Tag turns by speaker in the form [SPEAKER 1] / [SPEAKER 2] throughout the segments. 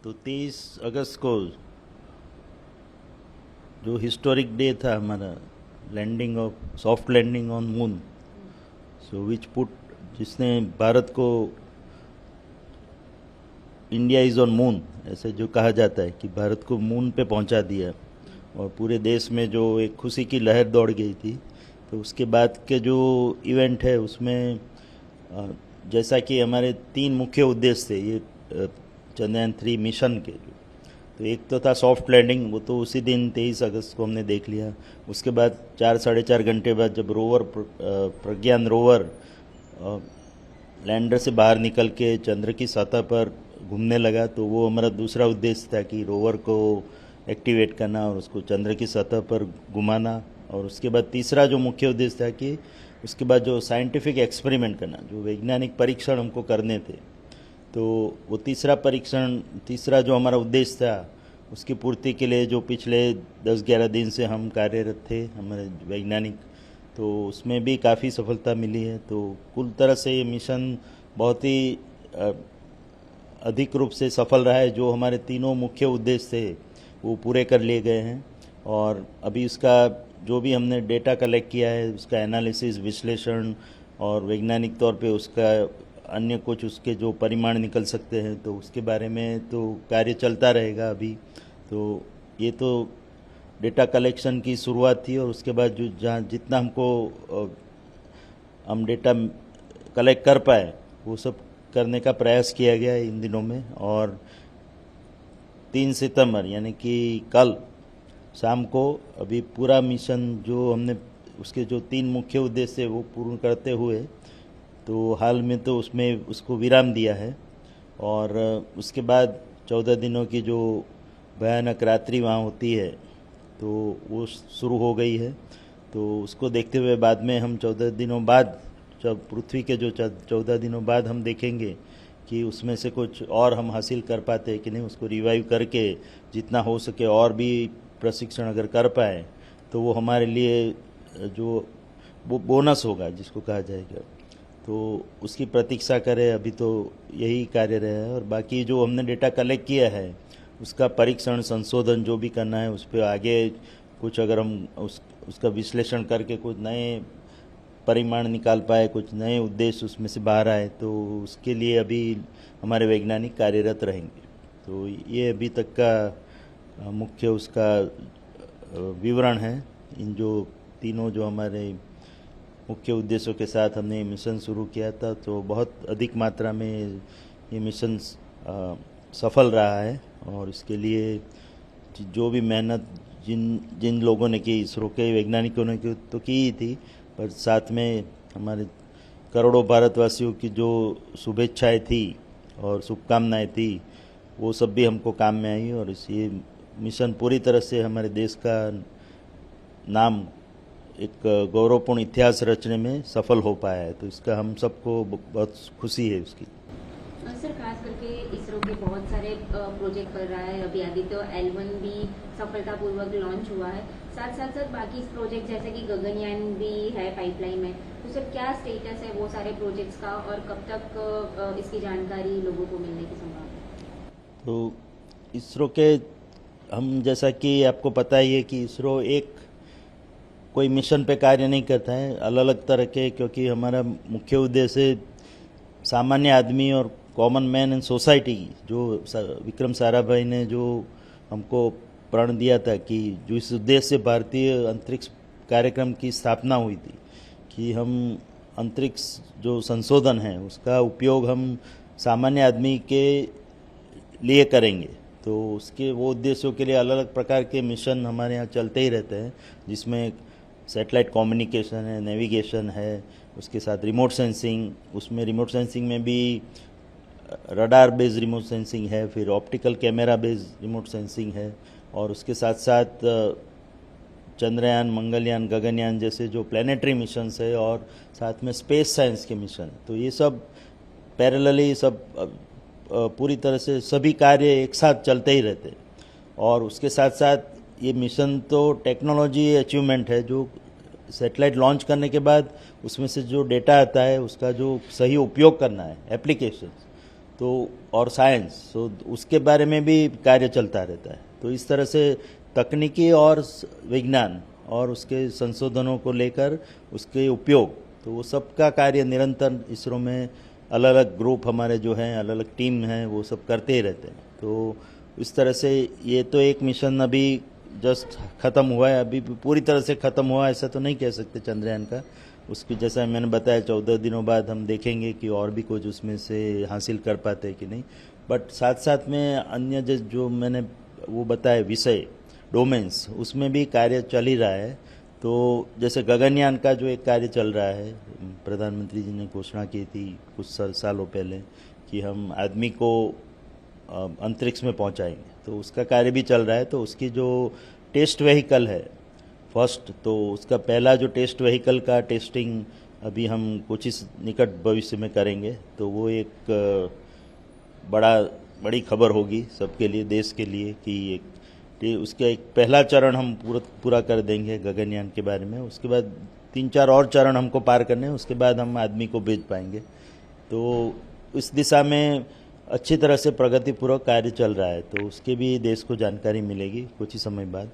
[SPEAKER 1] तो 23 अगस्त को जो हिस्टोरिक डे था हमारा, landing of soft landing on moon, so which put, जिसने भारत को इंडिया इज़ ऑन मून ऐसे जो कहा जाता है कि भारत को मून पे पहुंचा दिया, और पूरे देश में जो एक खुशी की लहर दौड़ गई थी। तो उसके बाद के जो इवेंट है उसमें जैसा कि हमारे 3 मुख्य उद्देश्य थे ये चंद्रयान 3 मिशन के, जो तो एक तो था सॉफ्ट लैंडिंग, वो तो उसी दिन 23 अगस्त को हमने देख लिया। उसके बाद 4 साढ़े 4 घंटे बाद जब रोवर प्रज्ञान रोवर लैंडर से बाहर निकल के चंद्र की सतह पर घूमने लगा, तो वो हमारा दूसरा उद्देश्य था कि रोवर को एक्टिवेट करना और उसको चंद्र की सतह पर घुमाना। और उसके बाद तीसरा जो मुख्य उद्देश्य था कि उसके बाद जो साइंटिफिक एक्सपेरिमेंट करना, जो वैज्ञानिक परीक्षण हमको करने थे, तो वो तीसरा जो हमारा उद्देश्य था उसकी पूर्ति के लिए जो पिछले 10-11 दिन से हम कार्यरत थे हमारे वैज्ञानिक, तो उसमें भी काफ़ी सफलता मिली है। तो कुल तरह से ये मिशन बहुत ही अधिक रूप से सफल रहा है। जो हमारे 3 मुख्य उद्देश्य थे वो पूरे कर लिए गए हैं, और अभी उसका जो भी हमने डेटा कलेक्ट किया है उसका एनालिसिस, विश्लेषण और वैज्ञानिक तौर पे उसका अन्य कुछ उसके जो परिमाण निकल सकते हैं, तो उसके बारे में तो कार्य चलता रहेगा अभी। तो ये तो डेटा कलेक्शन की शुरुआत थी, और उसके बाद जो जहाँ जितना हम डेटा कलेक्ट कर पाए वो सब करने का प्रयास किया गया है इन दिनों में। और 3 सितंबर यानी कि कल शाम को अभी पूरा मिशन जो हमने उसके जो 3 मुख्य उद्देश्य वो पूर्ण करते हुए, तो हाल में तो उसमें उसको विराम दिया है। और उसके बाद 14 दिनों की जो भयानक रात्रि वहाँ होती है तो वो शुरू हो गई है। तो उसको देखते हुए बाद में हम 14 दिनों बाद, जब पृथ्वी के जो 14 दिनों बाद हम देखेंगे कि उसमें से कुछ और हम हासिल कर पाते हैं कि नहीं, उसको रिवाइव करके जितना हो सके और भी प्रशिक्षण अगर कर पाए तो वो हमारे लिए जो वो बोनस होगा जिसको कहा जाएगा, तो उसकी प्रतीक्षा करें। अभी तो यही कार्य रहा है, और बाकी जो हमने डेटा कलेक्ट किया है उसका परीक्षण, संशोधन जो भी करना है उस पर आगे कुछ अगर हम उसका विश्लेषण करके कुछ नए परिमाण निकाल पाए, कुछ नए उद्देश्य उसमें से बाहर आए, तो उसके लिए अभी हमारे वैज्ञानिक कार्यरत रहेंगे। तो ये अभी तक का मुख्य उसका विवरण है। इन जो तीनों जो हमारे मुख्य उद्देश्यों के साथ हमने ये मिशन शुरू किया था, तो बहुत अधिक मात्रा में ये मिशन सफल रहा है। और इसके लिए जो भी मेहनत जिन जिन लोगों ने की, इसरो के वैज्ञानिकों ने की तो की ही थी, पर साथ में हमारे करोड़ों भारतवासियों की जो शुभेच्छाएं थी और शुभकामनाएं थी वो सब भी हमको काम में आई, और इस ये मिशन पूरी तरह से हमारे देश का नाम एक गौरवपूर्ण इतिहास रचने में सफल हो पाया है। तो इसका हम सबको बहुत खुशी है उसकी।
[SPEAKER 2] सर, खास करके इसरो के बहुत सारे प्रोजेक्ट कर रहा है। अभी आदित्य L1 भी सफलतापूर्वक लॉन्च हुआ है। साथ साथ सर बाकी प्रोजेक्ट जैसे कि गगनयान भी है पाइपलाइन में, तो सर क्या स्टेटस है वो सारे प्रोजेक्ट्स का, और कब तक इसकी जानकारी लोगों को मिलने की संभावना?
[SPEAKER 1] तो इसरो के, हम जैसा कि आपको पता ही है कि इसरो एक कोई मिशन पे कार्य नहीं करता है, अलग अलग तरह के, क्योंकि हमारा मुख्य उद्देश्य सामान्य आदमी और कॉमन मैन एंड सोसाइटी, जो विक्रम साराभाई ने जो हमको प्रण दिया था कि जो इस उद्देश्य से भारतीय अंतरिक्ष कार्यक्रम की स्थापना हुई थी कि हम अंतरिक्ष जो संशोधन है उसका उपयोग हम सामान्य आदमी के लिए करेंगे। तो उसके वो उद्देश्यों के लिए अलग अलग प्रकार के मिशन हमारे यहाँ चलते ही रहते हैं, जिसमें सैटेलाइट कम्युनिकेशन है, नेविगेशन है, उसके साथ रिमोट सेंसिंग, उसमें रिमोट सेंसिंग में भी रडार बेस्ड रिमोट सेंसिंग है, फिर optical camera based remote sensing है, और उसके साथ साथ चंद्रयान, मंगलयान, गगनयान जैसे जो प्लानिटरी मिशंस है, और साथ में स्पेस साइंस के मिशन। तो ये सब पैरेलली सब पूरी तरह से सभी कार्य एक साथ चलते ही रहते हैं। और उसके साथ साथ ये मिशन तो टेक्नोलॉजी अचीवमेंट है, जो सैटेलाइट लॉन्च करने के बाद उसमें से जो डेटा आता है उसका जो सही उपयोग करना है, एप्लीकेशन, तो और साइंस, तो उसके बारे में भी कार्य चलता रहता है। तो इस तरह से तकनीकी और विज्ञान और उसके संशोधनों को लेकर उसके उपयोग, तो वो सबका कार्य निरंतर इसरो में अलग अलग ग्रुप हमारे जो हैं, अलग अलग टीम हैं, वो सब करते ही रहते हैं। तो इस तरह से ये तो एक मिशन अभी जस्ट ख़त्म हुआ है, अभी पूरी तरह से ख़त्म हुआ ऐसा तो नहीं कह सकते चंद्रयान का। उसकी जैसा मैंने बताया 14 दिनों बाद हम देखेंगे कि और भी कुछ उसमें से हासिल कर पाते हैं कि नहीं। बट साथ साथ में अन्य जो मैंने वो बताया विषय डोमेन्स, उसमें भी कार्य चल ही रहा है। तो जैसे गगनयान का जो एक कार्य चल रहा है, प्रधानमंत्री जी ने घोषणा की थी कुछ सालों पहले कि हम आदमी को अंतरिक्ष में पहुंचाएंगे, तो उसका कार्य भी चल रहा है। तो उसकी जो टेस्ट व्हीकल है फर्स्ट, तो उसका पहला जो टेस्ट व्हीकल का टेस्टिंग अभी हम कुछ इस निकट भविष्य में करेंगे। तो वो एक बड़ी खबर होगी सबके लिए, देश के लिए, कि उसका एक पहला चरण हम पूरा कर देंगे गगनयान के बारे में। उसके बाद 3-4 और चरण हमको पार करने हैं, उसके बाद हम आदमी को भेज पाएंगे। तो इस दिशा में अच्छी तरह से प्रगतिपूर्वक कार्य चल रहा है, तो उसके भी देश को जानकारी मिलेगी कुछ ही समय बाद।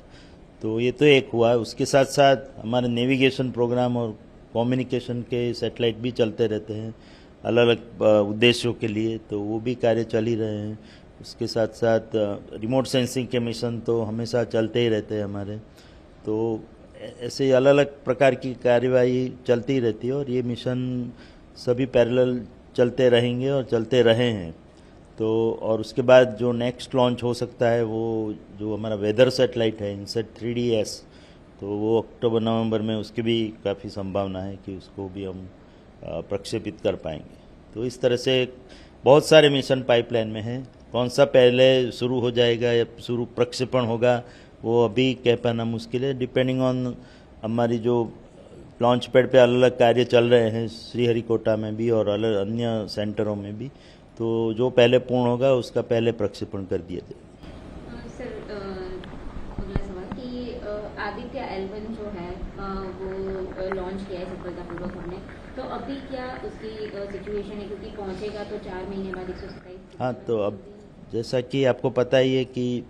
[SPEAKER 1] तो ये तो एक हुआ। उसके साथ साथ हमारे नेविगेशन प्रोग्राम और कम्युनिकेशन के सैटेलाइट भी चलते रहते हैं अलग अलग उद्देश्यों के लिए, तो वो भी कार्य चल ही रहे हैं। उसके साथ साथ रिमोट सेंसिंग के मिशन तो हमेशा चलते ही रहते हैं हमारे। तो ऐसे अलग अलग प्रकार की कार्यवाही चलती ही रहती है, और ये मिशन सभी पैरेलल चलते रहेंगे और चलते रहे हैं। तो और उसके बाद जो नेक्स्ट लॉन्च हो सकता है, वो जो हमारा वेदर सेटेलाइट है इनसेट 3DS, तो वो अक्टूबर नवंबर में उसकी भी काफ़ी संभावना है कि उसको भी हम प्रक्षेपित कर पाएंगे। तो इस तरह से बहुत सारे मिशन पाइपलाइन में हैं। कौन सा पहले शुरू हो जाएगा या प्रक्षेपण होगा, वो अभी कह पाना मुश्किल है, डिपेंडिंग ऑन हमारी जो लॉन्च पैड पे अलग अलग कार्य चल रहे हैं श्रीहरिकोटा में भी और अलग अन्य सेंटरों में भी। तो जो पहले पूर्ण होगा उसका पहले प्रक्षेपण कर दिया जाएगा।
[SPEAKER 2] सर, अगला सवाल कि आदित्य L1 जो है वो लॉन्च किया है सफलतापूर्वक हमने, तो अभी क्या उसकी सिचुएशन है, क्योंकि पहुंचेगा तो 4 महीने बाद 127।
[SPEAKER 1] हाँ, तो अब जैसा कि आपको पता ही है कि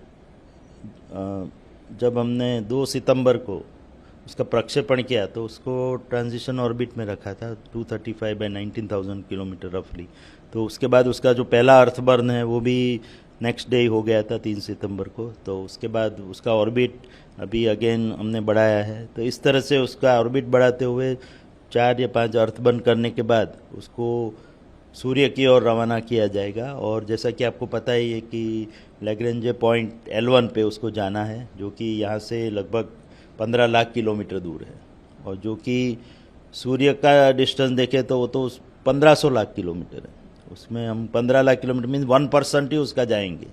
[SPEAKER 1] जब हमने 2 सितंबर को उसका प्रक्षेपण किया तो उसको ट्रांजिशन ऑर्बिट में रखा था 235/19,000 किलोमीटर रफली। तो उसके बाद उसका जो पहला अर्थ बर्न है वो भी नेक्स्ट डे हो गया था 3 सितंबर को। तो उसके बाद उसका ऑर्बिट अभी अगेन हमने बढ़ाया है। तो इस तरह से उसका ऑर्बिट बढ़ाते हुए 4 या 5 अर्थ बर्न करने के बाद उसको सूर्य की ओर रवाना किया जाएगा। और जैसा कि आपको पता ही है कि लैग्रेंज पॉइंट L1 पे उसको जाना है, जो कि यहाँ से लगभग 15 लाख किलोमीटर दूर है, और जो कि सूर्य का डिस्टेंस देखें तो वो तो 1500 लाख किलोमीटर है। उसमें हम 15 लाख किलोमीटर मीन्स 1% ही उसका जाएंगे।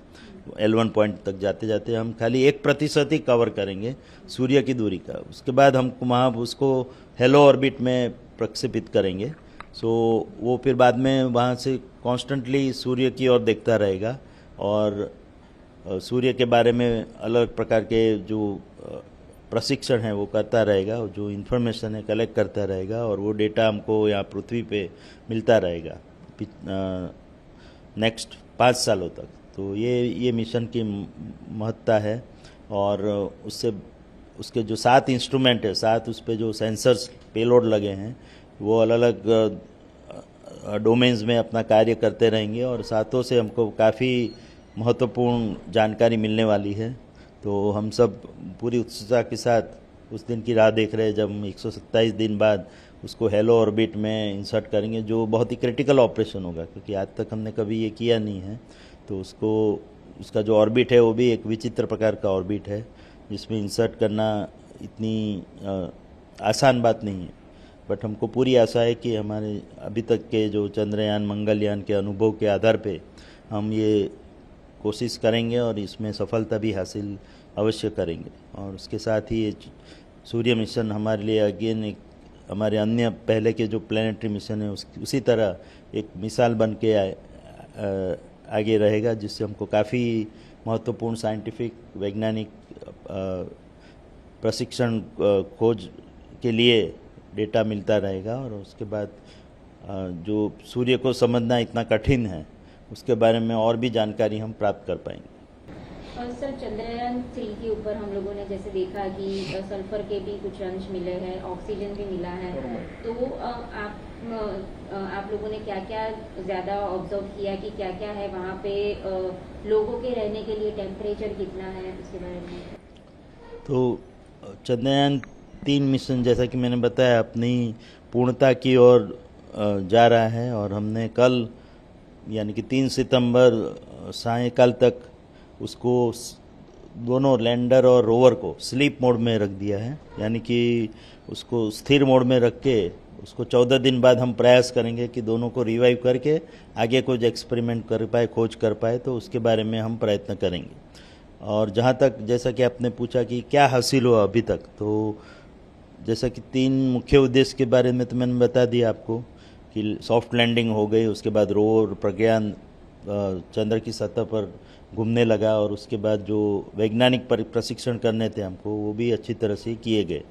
[SPEAKER 1] L1 पॉइंट तक जाते जाते हम खाली 1% ही कवर करेंगे सूर्य की दूरी का। उसके बाद हम वहाँ उसको हेलो ऑर्बिट में प्रक्षेपित करेंगे। सो वो फिर बाद में वहाँ से कॉन्स्टेंटली सूर्य की ओर देखता रहेगा और सूर्य के बारे में अलग प्रकार के जो प्रशिक्षण है वो करता रहेगा, और जो इन्फॉर्मेशन है कलेक्ट करता रहेगा, और वो डेटा हमको यहाँ पृथ्वी पे मिलता रहेगा नेक्स्ट 5 सालों तक। तो ये मिशन की महत्ता है। और उसके जो 7 इंस्ट्रूमेंट है, 7 उस पर जो सेंसर्स पेलोड लगे हैं, वो अलग अलग डोमेन्स में अपना कार्य करते रहेंगे, और साथों से हमको काफ़ी महत्वपूर्ण जानकारी मिलने वाली है। तो हम सब पूरी उत्सुकता के साथ उस दिन की राह देख रहे हैं जब हम 127 दिन बाद उसको हेलो ऑर्बिट में इंसर्ट करेंगे, जो बहुत ही क्रिटिकल ऑपरेशन होगा, क्योंकि आज तक हमने कभी ये किया नहीं है। तो उसका जो ऑर्बिट है वो भी एक विचित्र प्रकार का ऑर्बिट है, जिसमें इंसर्ट करना इतनी आसान बात नहीं है। बट हमको पूरी आशा है कि हमारे अभी तक के जो चंद्रयान मंगलयान के अनुभव के आधार पे हम ये कोशिश करेंगे और इसमें सफलता भी हासिल अवश्य करेंगे। और उसके साथ ही ये सूर्य मिशन हमारे लिए अगेन एक हमारे अन्य पहले के जो प्लानिटरी मिशन है उसी तरह एक मिसाल बन के आगे रहेगा, जिससे हमको काफ़ी महत्वपूर्ण साइंटिफिक वैज्ञानिक प्रशिक्षण खोज के लिए डेटा मिलता रहेगा। और उसके बाद जो सूर्य को समझना इतना कठिन है उसके बारे में और भी जानकारी हम प्राप्त कर पाएंगे।
[SPEAKER 2] और सर चंद्रयान-3 के ऊपर हम लोगों ने जैसे देखा कि सल्फर के भी कुछ अंश मिले हैं, ऑक्सीजन भी मिला है, तो आप लोगों ने क्या क्या ज़्यादा ऑब्जर्व किया कि क्या क्या है वहाँ पे, लोगों के रहने के लिए टेम्परेचर कितना है, उसके बारे में?
[SPEAKER 1] तो चंद्रयान-3 मिशन जैसा कि मैंने बताया अपनी पूर्णता की ओर जा रहा है, और हमने कल यानी कि 3 सितंबर सायंकाल तक उसको दोनों लैंडर और रोवर को स्लीप मोड में रख दिया है, यानी कि उसको स्थिर मोड में रख के उसको 14 दिन बाद हम प्रयास करेंगे कि दोनों को रिवाइव करके आगे कुछ एक्सपेरिमेंट कर पाए, खोज कर पाए, तो उसके बारे में हम प्रयत्न करेंगे। और जहाँ तक जैसा कि आपने पूछा कि क्या हासिल हुआ अभी तक, तो जैसा कि 3 मुख्य उद्देश्य के बारे में तो मैंने बता दिया आपको कि सॉफ्ट लैंडिंग हो गई, उसके बाद रोवर प्रज्ञान चंद्र की सतह पर घूमने लगा, और उसके बाद जो वैज्ञानिक प्रशिक्षण करने थे हमको वो भी अच्छी तरह से किए गए।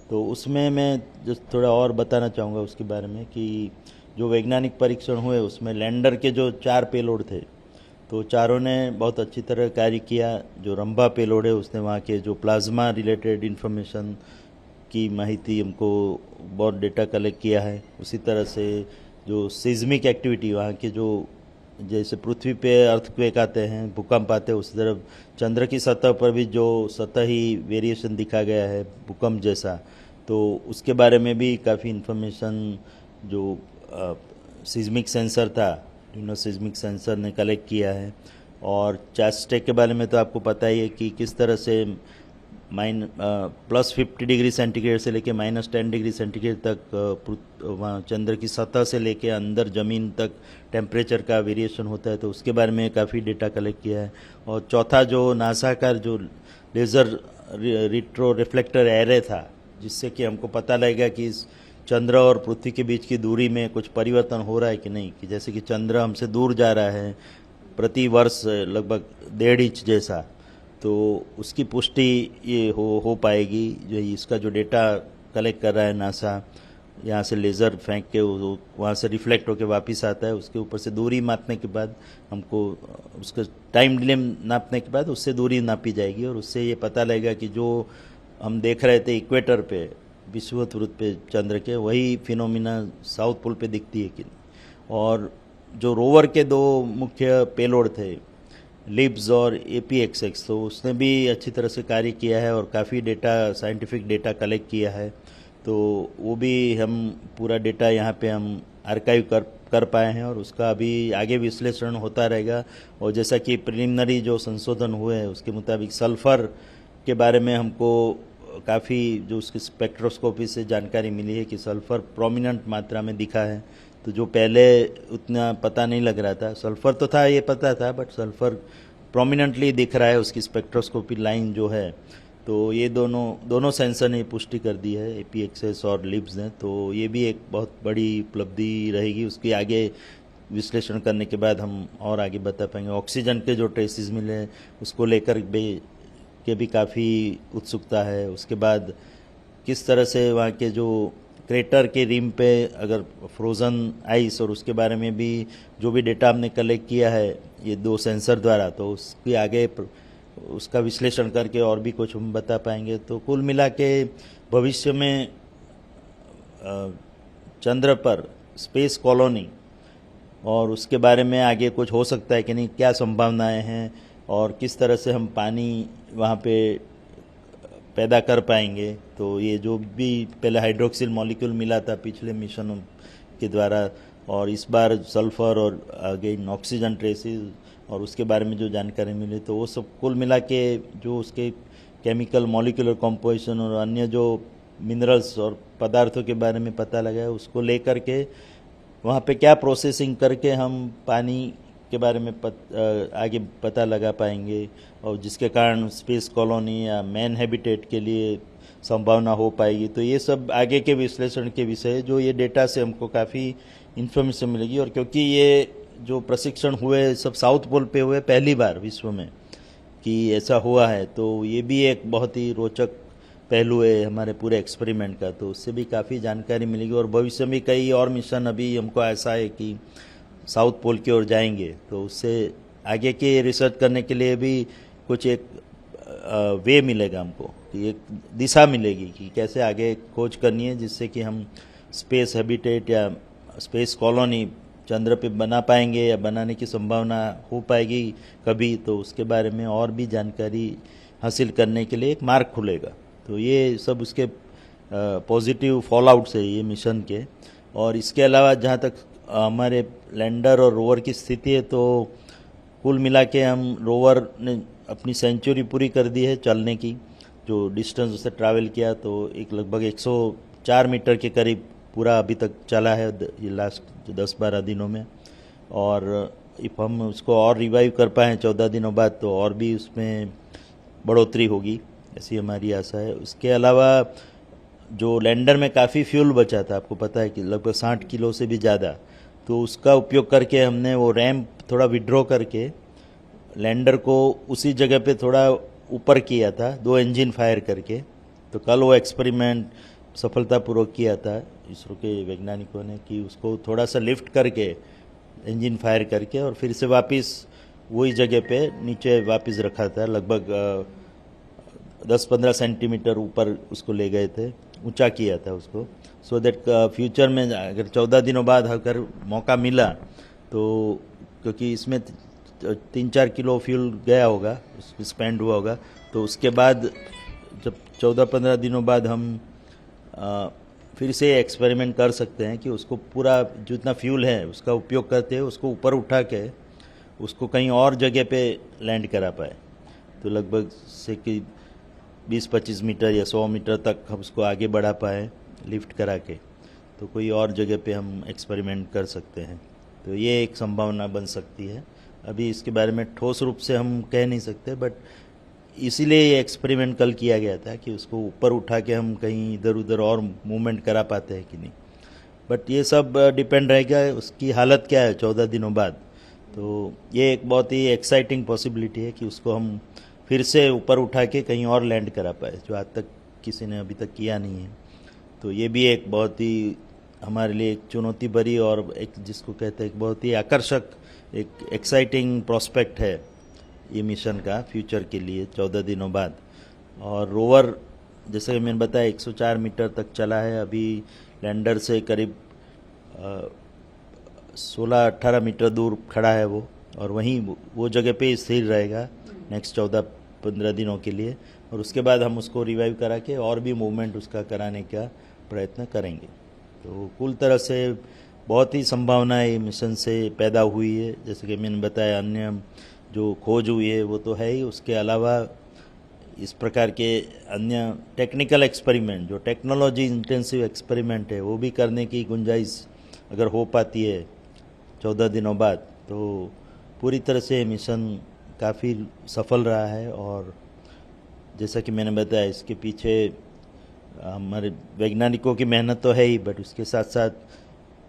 [SPEAKER 1] तो उसमें मैं जो थोड़ा और बताना चाहूँगा उसके बारे में कि जो वैज्ञानिक परीक्षण हुए उसमें लैंडर के जो 4 पेलोड थे, तो चारों ने बहुत अच्छी तरह कार्य किया। जो रंभा पेलोड है उसने वहाँ के जो प्लाज्मा रिलेटेड इन्फॉर्मेशन की माहिती हमको बहुत डेटा कलेक्ट किया है। उसी तरह से जो सिज्मिक एक्टिविटी वहाँ के जो जैसे पृथ्वी पे अर्थक्वेक आते हैं, भूकंप आते हैं, उसी तरह चंद्र की सतह पर भी जो सतही वेरिएशन दिखा गया है भूकंप जैसा, तो उसके बारे में भी काफ़ी इन्फॉर्मेशन जो सिज्मिक सेंसर था, सिज्मिक सेंसर ने कलेक्ट किया है। और चास्टेक के बारे में तो आपको पता ही है कि किस तरह से +50 डिग्री सेंटीग्रेड से लेके -10 डिग्री सेंटीग्रेड तक वहाँ चंद्र की सतह से लेके अंदर ज़मीन तक टेम्परेचर का वेरिएशन होता है, तो उसके बारे में काफ़ी डेटा कलेक्ट किया है। और चौथा जो नासा का जो लेज़र रिट्रो रिफ्लेक्टर एरे था, जिससे कि हमको पता लगेगा कि इस चंद्र और पृथ्वी के बीच की दूरी में कुछ परिवर्तन हो रहा है कि नहीं, कि जैसे कि चंद्र हमसे दूर जा रहा है प्रति वर्ष लगभग 1.5 इंच जैसा, तो उसकी पुष्टि ये हो पाएगी। जो इसका जो डेटा कलेक्ट कर रहा है नासा, यहाँ से लेज़र फेंक के वहाँ से रिफ्लेक्ट होकर वापस आता है, उसके ऊपर से दूरी मापने के बाद हमको उसका टाइम डिले नापने के बाद उससे दूरी नापी जाएगी, और उससे ये पता लगेगा कि जो हम देख रहे थे इक्वेटर पे, विषुवत वृत्त पे चंद्र के, वही फिनोमिना साउथ पोल पे दिखती है कि नहीं। और जो रोवर के 2 मुख्य पेलोड थे, लिब्स और APXX, तो उसने भी अच्छी तरह से कार्य किया है और काफ़ी डेटा, साइंटिफिक डेटा कलेक्ट किया है, तो वो भी हम पूरा डेटा यहाँ पे हम आर्काइव कर पाए हैं, और उसका अभी आगे विश्लेषण होता रहेगा। और जैसा कि प्रिलिमिनरी जो संशोधन हुए हैं उसके मुताबिक सल्फ़र के बारे में हमको काफ़ी जो उसकी स्पेक्ट्रोस्कोपी से जानकारी मिली है कि सल्फ़र प्रोमिनेंट मात्रा में दिखा है, तो जो पहले उतना पता नहीं लग रहा था। सल्फ़र तो था, ये पता था, बट सल्फ़र प्रोमिनेंटली दिख रहा है उसकी स्पेक्ट्रोस्कोपी लाइन जो है। तो ये दोनों सेंसर ने पुष्टि कर दी है, APXS और लिब्स ने, तो ये भी एक बहुत बड़ी उपलब्धि रहेगी। उसकी आगे विश्लेषण करने के बाद हम और आगे बता पाएंगे। ऑक्सीजन के जो ट्रेसेस मिले उसको लेकर के भी काफ़ी उत्सुकता है। उसके बाद किस तरह से वहाँ के जो क्रेटर के रिम पे अगर फ्रोज़न आइस, और उसके बारे में भी जो भी डेटा हमने कलेक्ट किया है ये 2 सेंसर द्वारा, तो उसके आगे उसका विश्लेषण करके और भी कुछ हम बता पाएंगे। तो कुल मिला के भविष्य में चंद्र पर स्पेस कॉलोनी और उसके बारे में आगे कुछ हो सकता है कि नहीं, क्या संभावनाएं हैं, और किस तरह से हम पानी वहाँ पे पैदा कर पाएंगे। तो ये जो भी पहले हाइड्रोक्सिल मॉलिक्यूल मिला था पिछले मिशनों के द्वारा, और इस बार सल्फ़र और अगेन ऑक्सीजन ट्रेसेस, और उसके बारे में जो जानकारी मिली, तो वो सब कुल मिला के जो उसके केमिकल मॉलिक्यूलर कंपोजिशन और अन्य जो मिनरल्स और पदार्थों के बारे में पता लगा है, उसको लेकर के वहाँ पे क्या प्रोसेसिंग करके हम पानी के बारे में आगे पता लगा पाएंगे, और जिसके कारण स्पेस कॉलोनी या मैन हैबिटेट के लिए संभावना हो पाएगी। तो ये सब आगे के विश्लेषण के विषय है, जो ये डेटा से हमको काफ़ी इन्फॉर्मेशन मिलेगी। और क्योंकि ये जो प्रशिक्षण हुए सब साउथ पोल पे हुए पहली बार विश्व में कि ऐसा हुआ है, तो ये भी एक बहुत ही रोचक पहलू है हमारे पूरे एक्सपेरिमेंट का, तो उससे भी काफ़ी जानकारी मिलेगी। और भविष्य में कई और मिशन, अभी हमको ऐसा है कि साउथ पोल की ओर जाएंगे, तो उससे आगे के रिसर्च करने के लिए भी कुछ एक वे मिलेगा हमको, कि एक दिशा मिलेगी कि कैसे आगे खोज करनी है, जिससे कि हम स्पेस हैबिटेट या स्पेस कॉलोनी चंद्र पे बना पाएंगे या बनाने की संभावना हो पाएगी कभी, तो उसके बारे में और भी जानकारी हासिल करने के लिए एक मार्ग खुलेगा। तो ये सब उसके पॉजिटिव फॉलआउट्स है ये मिशन के। और इसके अलावा जहाँ तक हमारे लैंडर और रोवर की स्थिति है, तो कुल मिला के हम रोवर ने अपनी सेंचुरी पूरी कर दी है चलने की। जो डिस्टेंस उसे ट्रैवल किया, तो एक लगभग 104 मीटर के करीब पूरा अभी तक चला है ये लास्ट 10-12 दिनों में। और इफ हम उसको और रिवाइव कर पाएँ 14 दिनों बाद, तो और भी उसमें बढ़ोतरी होगी, ऐसी हमारी आशा है। उसके अलावा जो लैंडर में काफ़ी फ्यूल बचा था, आपको पता है कि लगभग 60 किलो से भी ज़्यादा, तो उसका उपयोग करके हमने वो रैम्प थोड़ा विड्रॉ करके लैंडर को उसी जगह पे थोड़ा ऊपर किया था, 2 इंजन फायर करके। तो कल वो एक्सपेरिमेंट सफलतापूर्वक किया था इसरो के वैज्ञानिकों ने, कि उसको थोड़ा सा लिफ्ट करके इंजन फायर करके और फिर से वापस वही जगह पे नीचे वापस रखा था। लगभग 10-15 सेंटीमीटर ऊपर उसको ले गए थे, ऊंचा किया था उसको, सो दैट फ्यूचर में अगर 14 दिनों बाद अगर मौका मिला, तो क्योंकि इसमें 3-4 किलो फ्यूल गया होगा, स्पेंड हुआ होगा, तो उसके बाद जब 14-15 दिनों बाद हम फिर से एक्सपेरिमेंट कर सकते हैं कि उसको पूरा जितना फ्यूल है उसका उपयोग करते हैं, उसको ऊपर उठा के उसको कहीं और जगह पे लैंड करा पाए। तो लगभग से कि 20-25 मीटर या 100 मीटर तक हम उसको आगे बढ़ा पाए लिफ्ट करा के, तो कोई और जगह पे हम एक्सपेरिमेंट कर सकते हैं। तो ये एक संभावना बन सकती है। अभी इसके बारे में ठोस रूप से हम कह नहीं सकते, बट इसीलिए ये एक्सपेरिमेंट कल किया गया था कि उसको ऊपर उठा के हम कहीं इधर उधर और मूवमेंट करा पाते हैं कि नहीं। बट ये सब डिपेंड रहेगा उसकी हालत क्या है 14 दिनों बाद। तो ये एक बहुत ही एक्साइटिंग पॉसिबिलिटी है कि उसको हम फिर से ऊपर उठा के कहीं और लैंड करा पाए, जो आज तक किसी ने अभी तक किया नहीं है। तो ये भी एक बहुत ही हमारे लिए एक चुनौती भरी और एक जिसको कहते हैं एक बहुत ही आकर्षक एक एक्साइटिंग प्रोस्पेक्ट है ये मिशन का फ्यूचर के लिए 14 दिनों बाद। और रोवर जैसे कि मैंने बताया 104 मीटर तक चला है, अभी लैंडर से करीब 16-18 मीटर दूर खड़ा है वो, और वहीं वो जगह पे स्थिर रहेगा नेक्स्ट 14-15 दिनों के लिए। और उसके बाद हम उसको रिवाइव करा के और भी मूवमेंट उसका कराने का प्रयत्न करेंगे। तो कुल तरह से बहुत ही संभावनाएं मिशन से पैदा हुई है। जैसे कि मैंने बताया अन्य जो खोज हुई है वो तो है ही, उसके अलावा इस प्रकार के अन्य टेक्निकल एक्सपेरिमेंट जो टेक्नोलॉजी इंटेंसिव एक्सपेरिमेंट है वो भी करने की गुंजाइश अगर हो पाती है 14 दिनों बाद, तो पूरी तरह से मिशन काफ़ी सफल रहा है। और जैसा कि मैंने बताया इसके पीछे हमारे वैज्ञानिकों की मेहनत तो है ही, बट उसके साथ साथ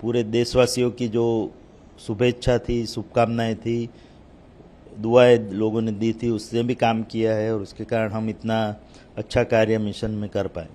[SPEAKER 1] पूरे देशवासियों की जो शुभेच्छा थी, शुभकामनाएं थी, दुआएं लोगों ने दी थी, उससे भी काम किया है और उसके कारण हम इतना अच्छा कार्य मिशन में कर पाए।